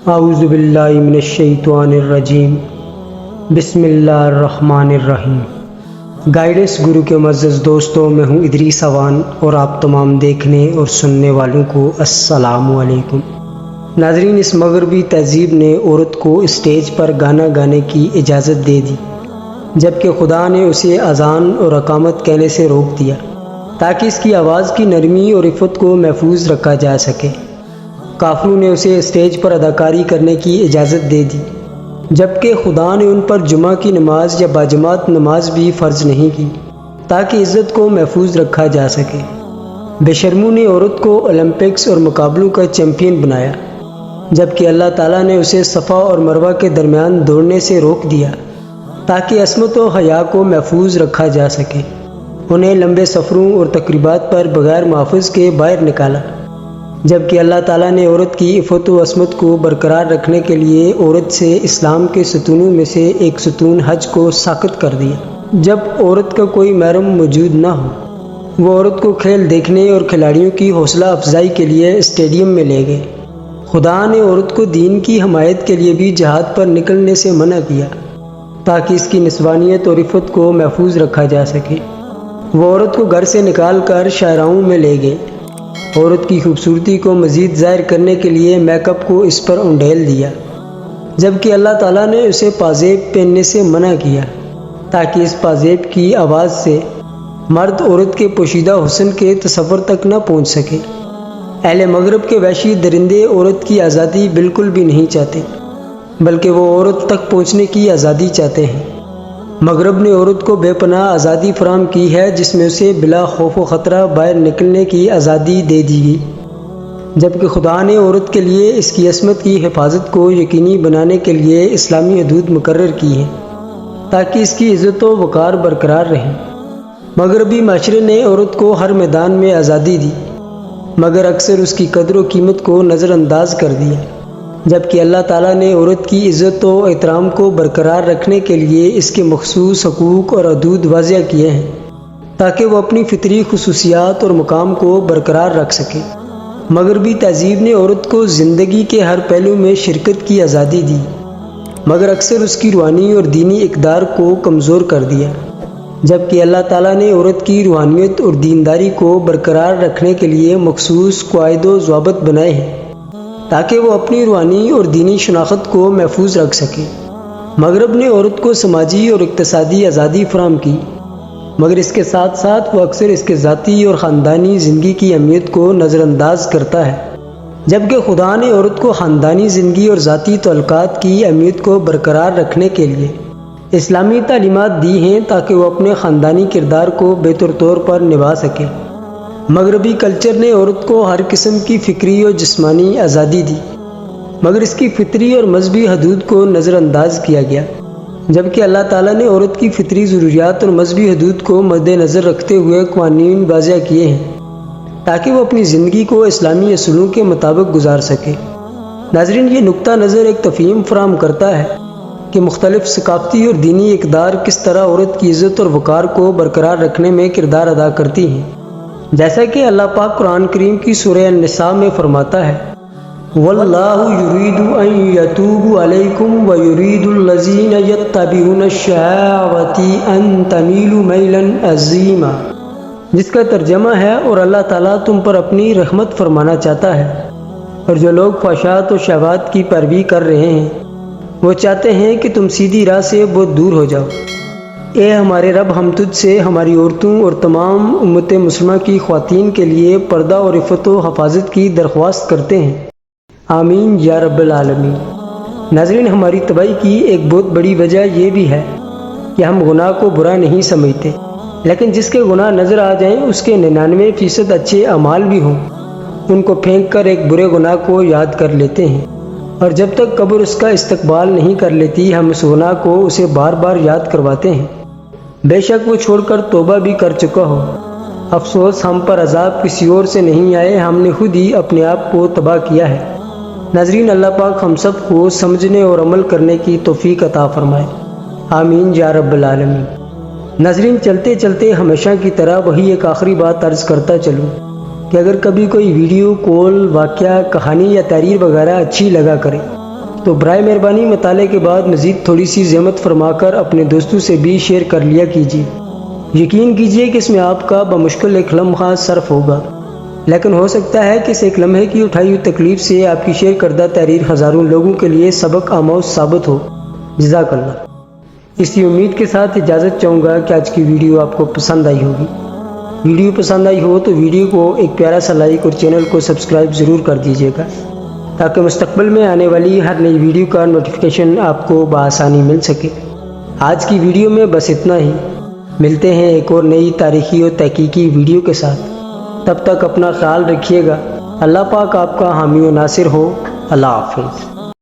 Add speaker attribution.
Speaker 1: اعوذ باللہ من الشیطان الرجیم، بسم اللہ الرحمن الرحیم۔ گائیڈنس گرو کے معزز دوستوں، میں ہوں ادریس اوان اور آپ تمام دیکھنے اور سننے والوں کو السلام علیکم۔ ناظرین، اس مغربی تہذیب نے عورت کو اسٹیج پر گانا گانے کی اجازت دے دی، جبکہ خدا نے اسے اذان اور اقامت کہنے سے روک دیا تاکہ اس کی آواز کی نرمی اور عفت کو محفوظ رکھا جا سکے۔ کافروں نے اسے اسٹیج پر اداکاری کرنے کی اجازت دے دی، جبکہ خدا نے ان پر جمعہ کی نماز یا باجماعت نماز بھی فرض نہیں کی تاکہ عزت کو محفوظ رکھا جا سکے۔ بے شرموں نے عورت کو اولمپکس اور مقابلوں کا چیمپئن بنایا، جبکہ اللہ تعالیٰ نے اسے صفا اور مروہ کے درمیان دوڑنے سے روک دیا تاکہ عصمت و حیا کو محفوظ رکھا جا سکے۔ انہیں لمبے سفروں اور تقریبات پر بغیر محافظ کے باہر نکالا، جبکہ اللہ تعالیٰ نے عورت کی عفت و عصمت کو برقرار رکھنے کے لیے عورت سے اسلام کے ستونوں میں سے ایک ستون حج کو ساقط کر دیا۔ جب عورت کا کوئی محرم موجود نہ ہو، وہ عورت کو کھیل دیکھنے اور کھلاڑیوں کی حوصلہ افزائی کے لیے اسٹیڈیم میں لے گئے۔ خدا نے عورت کو دین کی حمایت کے لیے بھی جہاد پر نکلنے سے منع کیا تاکہ اس کی نسوانیت اور عفت کو محفوظ رکھا جا سکے۔ وہ عورت کو گھر سے نکال کر شاہراہوں میں لے گئے۔ عورت کی خوبصورتی کو مزید ظاہر کرنے کے لیے میک اپ کو اس پر انڈیل دیا، جبکہ اللہ تعالیٰ نے اسے پازیب پہننے سے منع کیا تاکہ اس پازیب کی آواز سے مرد عورت کے پوشیدہ حسن کے تصور تک نہ پہنچ سکے۔ اہل مغرب کے وحشی درندے عورت کی آزادی بالکل بھی نہیں چاہتے، بلکہ وہ عورت تک پہنچنے کی آزادی چاہتے ہیں۔ مغرب نے عورت کو بے پناہ آزادی فراہم کی ہے، جس میں اسے بلا خوف و خطرہ باہر نکلنے کی آزادی دے دی گئی، جبکہ خدا نے عورت کے لیے اس کی عصمت کی حفاظت کو یقینی بنانے کے لیے اسلامی حدود مقرر کی ہیں تاکہ اس کی عزت و وقار برقرار رہے۔ مغربی معاشرے نے عورت کو ہر میدان میں آزادی دی، مگر اکثر اس کی قدر و قیمت کو نظر انداز کر دیا، جبکہ اللہ تعالیٰ نے عورت کی عزت و احترام کو برقرار رکھنے کے لیے اس کے مخصوص حقوق اور حدود واضح کیے ہیں تاکہ وہ اپنی فطری خصوصیات اور مقام کو برقرار رکھ سکے۔ مغربی تہذیب نے عورت کو زندگی کے ہر پہلو میں شرکت کی آزادی دی، مگر اکثر اس کی روحانی اور دینی اقدار کو کمزور کر دیا، جبکہ اللہ تعالیٰ نے عورت کی روحانیت اور دینداری کو برقرار رکھنے کے لیے مخصوص قواعد و ضوابط بنائے ہیں تاکہ وہ اپنی روحانی اور دینی شناخت کو محفوظ رکھ سکے۔ مغرب نے عورت کو سماجی اور اقتصادی آزادی فراہم کی، مگر اس کے ساتھ ساتھ وہ اکثر اس کے ذاتی اور خاندانی زندگی کی اہمیت کو نظر انداز کرتا ہے، جبکہ خدا نے عورت کو خاندانی زندگی اور ذاتی تعلقات کی اہمیت کو برقرار رکھنے کے لیے اسلامی تعلیمات دی ہیں تاکہ وہ اپنے خاندانی کردار کو بہتر طور پر نبھا سکے۔ مغربی کلچر نے عورت کو ہر قسم کی فکری اور جسمانی آزادی دی، مگر اس کی فطری اور مذہبی حدود کو نظر انداز کیا گیا، جبکہ اللہ تعالیٰ نے عورت کی فطری ضروریات اور مذہبی حدود کو مد نظر رکھتے ہوئے قوانین واضح کیے ہیں تاکہ وہ اپنی زندگی کو اسلامی اصولوں کے مطابق گزار سکے۔ ناظرین، یہ نقطہ نظر ایک تفہیم فراہم کرتا ہے کہ مختلف ثقافتی اور دینی اقدار کس طرح عورت کی عزت اور وقار کو برقرار رکھنے میں کردار ادا کرتی ہیں، جیسا کہ اللہ پاک قرآن کریم کی سورہ النساء میں فرماتا ہے، وَاللَّهُ يُرِيدُ أَن يَتُوبَ عَلَيْكُمْ وَيُرِيدُ الَّذِينَ يَتَّبِعُونَ الشَّهَوَاتِ أَن تَمِيلُوا مَيْلًا عَظِيمًا، جس کا ترجمہ ہے، اور اللہ تعالیٰ تم پر اپنی رحمت فرمانا چاہتا ہے، اور جو لوگ خواہشات اور شہوات کی پیروی کر رہے ہیں وہ چاہتے ہیں کہ تم سیدھی راہ سے بہت دور ہو جاؤ۔ اے ہمارے رب، ہم تجھ سے ہماری عورتوں اور تمام امت مسلمہ کی خواتین کے لیے پردہ اور عفت و حفاظت کی درخواست کرتے ہیں، آمین یا رب العالمین۔ ناظرین، ہماری تباہی کی ایک بہت بڑی وجہ یہ بھی ہے کہ ہم گناہ کو برا نہیں سمجھتے، لیکن جس کے گناہ نظر آ جائیں اس کے 99% اچھے اعمال بھی ہوں، ان کو پھینک کر ایک برے گناہ کو یاد کر لیتے ہیں، اور جب تک قبر اس کا استقبال نہیں کر لیتی ہم اس گناہ کو اسے بار بار یاد کرواتے ہیں، بے شک وہ چھوڑ کر توبہ بھی کر چکا ہو۔ افسوس، ہم پر عذاب کسی اور سے نہیں آئے، ہم نے خود ہی اپنے آپ کو تباہ کیا ہے۔ ناظرین، اللہ پاک ہم سب کو سمجھنے اور عمل کرنے کی توفیق عطا فرمائے، آمین یا رب العالمین۔ ناظرین، چلتے چلتے ہمیشہ کی طرح وہی ایک آخری بات عرض کرتا چلوں کہ اگر کبھی کوئی ویڈیو، کال، واقعہ، کہانی یا تحریر وغیرہ اچھی لگا کرے تو برائے مہربانی مطالعے کے بعد مزید تھوڑی سی زحمت فرما کر اپنے دوستوں سے بھی شیئر کر لیا کیجیے۔ یقین کیجیے کہ اس میں آپ کا بمشکل ایک لمحہ صرف ہوگا، لیکن ہو سکتا ہے کہ اس ایک لمحے کی اٹھائی ہوئی تکلیف سے آپ کی شیئر کردہ تحریر ہزاروں لوگوں کے لیے سبق آموز ثابت ہو۔ جزاک اللہ۔ اسی امید کے ساتھ اجازت چاہوں گا کہ آج کی ویڈیو آپ کو پسند آئی ہوگی۔ ویڈیو پسند آئی ہو تو ویڈیو کو ایک پیارا سا لائک اور چینل کو سبسکرائب ضرور کر دیجیے گا، تاکہ مستقبل میں آنے والی ہر نئی ویڈیو کا نوٹیفیکیشن آپ کو بآسانی مل سکے۔ آج کی ویڈیو میں بس اتنا ہی۔ ملتے ہیں ایک اور نئی تاریخی اور تحقیقی ویڈیو کے ساتھ۔ تب تک اپنا خیال رکھیے گا۔ اللہ پاک آپ کا حامی و ناصر ہو۔ اللہ حافظ۔